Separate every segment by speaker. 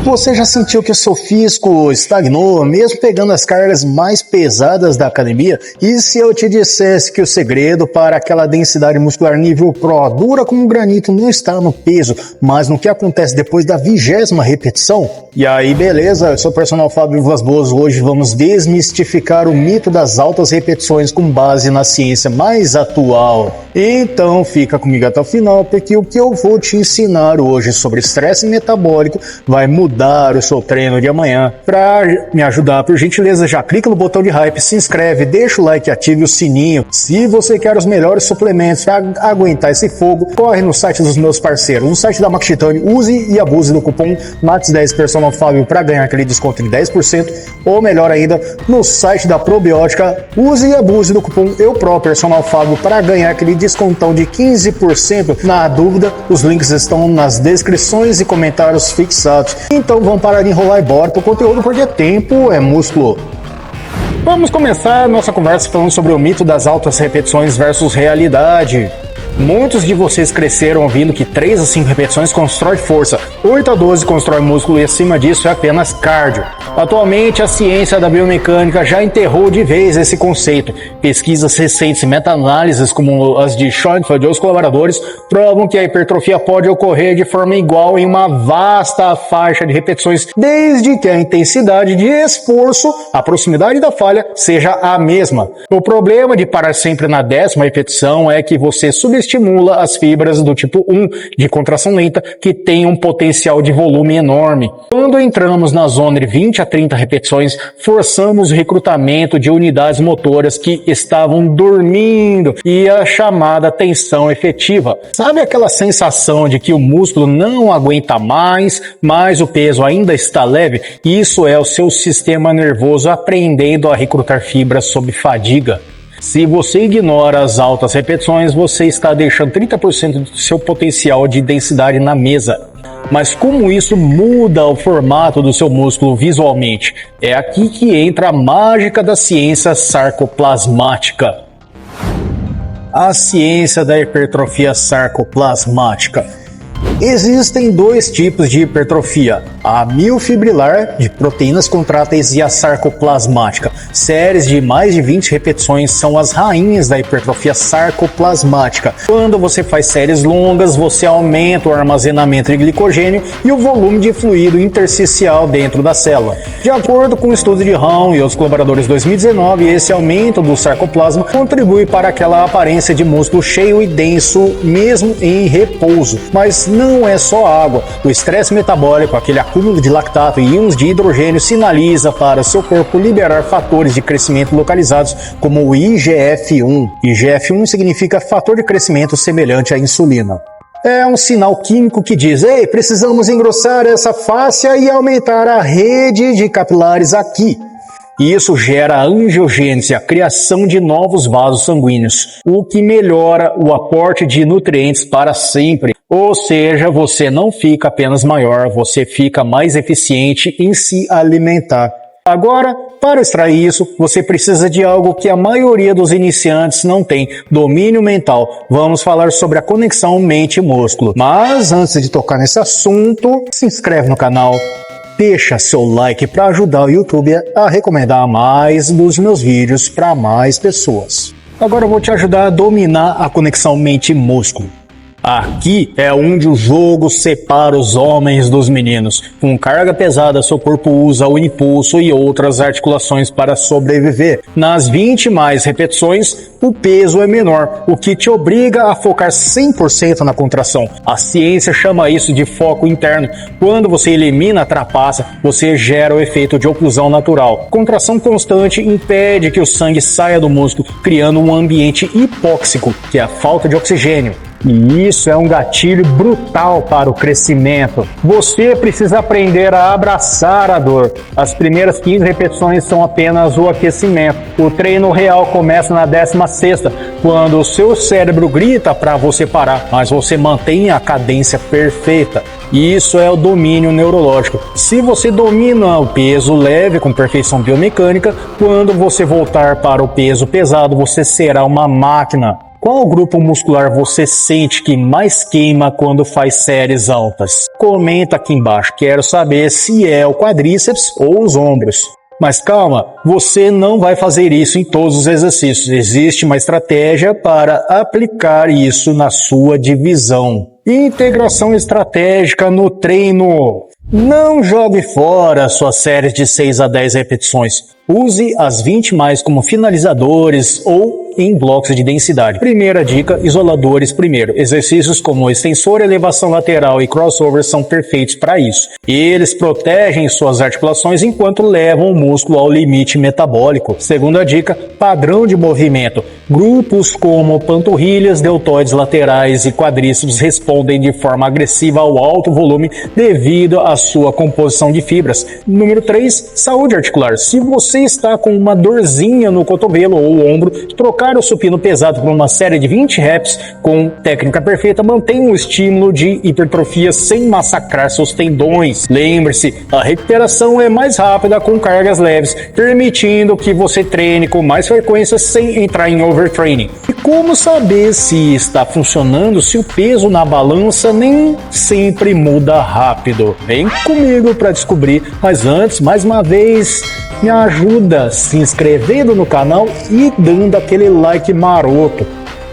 Speaker 1: Você já sentiu que o seu físico estagnou, mesmo pegando as cargas mais pesadas da academia? E se eu te dissesse que o segredo para aquela densidade muscular nível Pro, dura como um granito, não está no peso, mas no que acontece depois da 20ª repetição? E aí, beleza? Eu sou o personal Fábio Vilas Boas. Hoje vamos desmistificar o mito das altas repetições com base na ciência mais atual. Então fica comigo até o final, porque o que eu vou te ensinar hoje sobre estresse metabólico vai mudar o seu treino de amanhã. Para me ajudar, por gentileza, já clica no botão de hype, se inscreve, deixa o like e ative o sininho. Se você quer os melhores suplementos para aguentar esse fogo, corre no site dos meus parceiros, no site da Max Titânio, use e abuse do cupom MAX10 Personal Fábio para ganhar aquele desconto de 10%, ou melhor ainda, no site da Probiótica, use e abuse do cupom EUPRO Personal Fábio para ganhar aquele descontão de 15%. Na dúvida, os links estão nas descrições e comentários fixados. Então vamos parar de enrolar e bora pro conteúdo, porque tempo é músculo. Vamos começar a nossa conversa falando sobre o mito das altas repetições versus realidade. Muitos de vocês cresceram ouvindo que 3 a 5 repetições constrói força, 8 a 12 constrói músculo e acima disso é apenas cardio. Atualmente a ciência da biomecânica já enterrou de vez esse conceito. Pesquisas recentes e meta-análises como as de Schoenfeld e os colaboradores provam que a hipertrofia pode ocorrer de forma igual em uma vasta faixa de repetições, desde que a intensidade de esforço, a proximidade da falha, seja a mesma. O problema de parar sempre na 10ª repetição é que você subestimula as fibras do tipo 1 de contração lenta, que tem um potencial de volume enorme. Quando entramos na zona de 20 a 30 repetições, forçamos o recrutamento de unidades motoras que estavam dormindo e a chamada tensão efetiva. Sabe aquela sensação de que o músculo não aguenta mais, mas o peso ainda está leve? Isso é o seu sistema nervoso aprendendo a recrutar fibras sob fadiga. Se você ignora as altas repetições, você está deixando 30% do seu potencial de densidade na mesa. Mas como isso muda o formato do seu músculo visualmente? É aqui que entra a mágica da ciência sarcoplasmática. A ciência da hipertrofia sarcoplasmática. Existem 2 tipos de hipertrofia, a miofibrilar, de proteínas contráteis, e a sarcoplasmática. Séries de mais de 20 repetições são as rainhas da hipertrofia sarcoplasmática. Quando você faz séries longas, você aumenta o armazenamento de glicogênio e o volume de fluido intersticial dentro da célula. De acordo com o estudo de Rahm e os colaboradores de 2019, esse aumento do sarcoplasma contribui para aquela aparência de músculo cheio e denso mesmo em repouso. Mas não é só água. O estresse metabólico, aquele acúmulo de lactato e íons de hidrogênio, sinaliza para seu corpo liberar fatores de crescimento localizados como o IGF-1. IGF-1 significa fator de crescimento semelhante à insulina. É um sinal químico que diz: ei, precisamos engrossar essa fáscia e aumentar a rede de capilares aqui. Isso gera a angiogênese, a criação de novos vasos sanguíneos, o que melhora o aporte de nutrientes para sempre. Ou seja, você não fica apenas maior, você fica mais eficiente em se alimentar. Agora, para extrair isso, você precisa de algo que a maioria dos iniciantes não tem: domínio mental. Vamos falar sobre a conexão mente-músculo. Mas antes de tocar nesse assunto, se inscreve no canal. Deixa seu like para ajudar o YouTube a recomendar mais dos meus vídeos para mais pessoas. Agora eu vou te ajudar a dominar a conexão mente-músculo. Aqui é onde o jogo separa os homens dos meninos. Com carga pesada, seu corpo usa o impulso e outras articulações para sobreviver. Nas 20 mais repetições, o peso é menor, o que te obriga a focar 100% na contração. A ciência chama isso de foco interno. Quando você elimina a trapaça, você gera o efeito de oclusão natural. Contração constante impede que o sangue saia do músculo, criando um ambiente hipóxico, que é a falta de oxigênio. E isso é um gatilho brutal para o crescimento. Você precisa aprender a abraçar a dor. As primeiras 15 repetições são apenas o aquecimento. O treino real começa na 16ª, quando o seu cérebro grita para você parar, mas você mantém a cadência perfeita. Isso é o domínio neurológico. Se você domina o peso leve com perfeição biomecânica, quando você voltar para o peso pesado, você será uma máquina. Qual grupo muscular você sente que mais queima quando faz séries altas? Comenta aqui embaixo, quero saber se é o quadríceps ou os ombros. Mas calma, você não vai fazer isso em todos os exercícios. Existe uma estratégia para aplicar isso na sua divisão. Integração estratégica no treino. Não jogue fora suas séries de 6 a 10 repetições. Use as 20 mais como finalizadores ou em blocos de densidade. Primeira dica, isoladores primeiro. Exercícios como extensor, elevação lateral e crossover são perfeitos para isso. Eles protegem suas articulações enquanto levam o músculo ao limite metabólico. Segunda dica, padrão de movimento. Grupos como panturrilhas, deltoides laterais e quadríceps respondem de forma agressiva ao alto volume devido à sua composição de fibras. Número 3, saúde articular. Se você está com uma dorzinha no cotovelo ou ombro, trocar o supino pesado por uma série de 20 reps com técnica perfeita mantém um estímulo de hipertrofia sem massacrar seus tendões. Lembre-se, a recuperação é mais rápida com cargas leves, permitindo que você treine com mais frequência sem entrar em overtraining. E como saber se está funcionando se o peso na balança nem sempre muda rápido? Vem comigo para descobrir, mas antes, mais uma vez, me ajuda se inscrevendo no canal e dando aquele like maroto.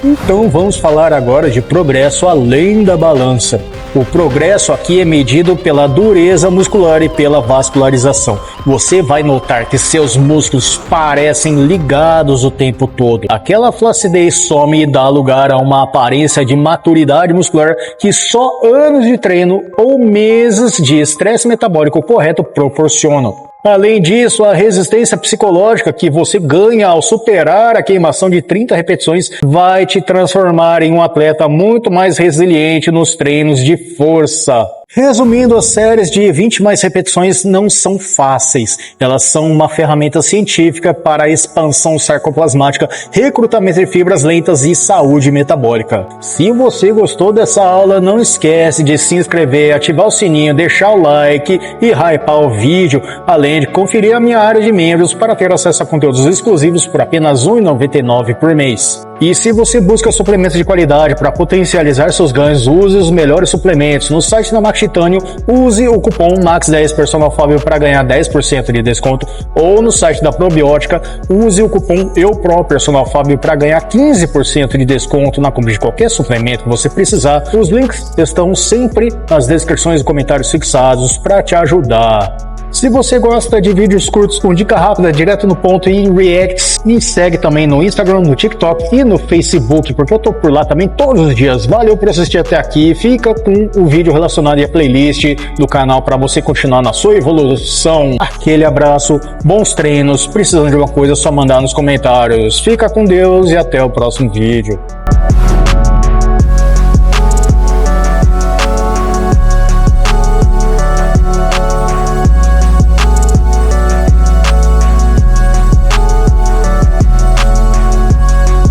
Speaker 1: Então vamos falar agora de progresso além da balança. O progresso aqui é medido pela dureza muscular e pela vascularização. Você vai notar que seus músculos parecem ligados o tempo todo. Aquela flacidez some e dá lugar a uma aparência de maturidade muscular que só anos de treino ou meses de estresse metabólico correto proporcionam. Além disso, a resistência psicológica que você ganha ao superar a queimação de 30 repetições vai te transformar em um atleta muito mais resiliente nos treinos de força. Resumindo, as séries de 20 mais repetições não são fáceis. Elas são uma ferramenta científica para a expansão sarcoplasmática, recrutamento de fibras lentas e saúde metabólica. Se você gostou dessa aula, não esquece de se inscrever, ativar o sininho, deixar o like e hypar o vídeo, além de conferir a minha área de membros para ter acesso a conteúdos exclusivos por apenas R$ 1,99 por mês. E se você busca suplementos de qualidade para potencializar seus ganhos, use os melhores suplementos. No site da Max Titânio, use o cupom MAX10 Personal Fábio para ganhar 10% de desconto. Ou no site da Probiótica, use o cupom EUPRO Personal Fábio para ganhar 15% de desconto na compra de qualquer suplemento que você precisar. Os links estão sempre nas descrições e comentários fixados para te ajudar. Se você gosta de vídeos curtos com dica rápida, direto no ponto e reacts, me segue também no Instagram, no TikTok e no Facebook, porque eu tô por lá também todos os dias. Valeu por assistir até aqui, fica com o vídeo relacionado à playlist do canal para você continuar na sua evolução. Aquele abraço, bons treinos, precisando de alguma coisa é só mandar nos comentários. Fica com Deus e até o próximo vídeo.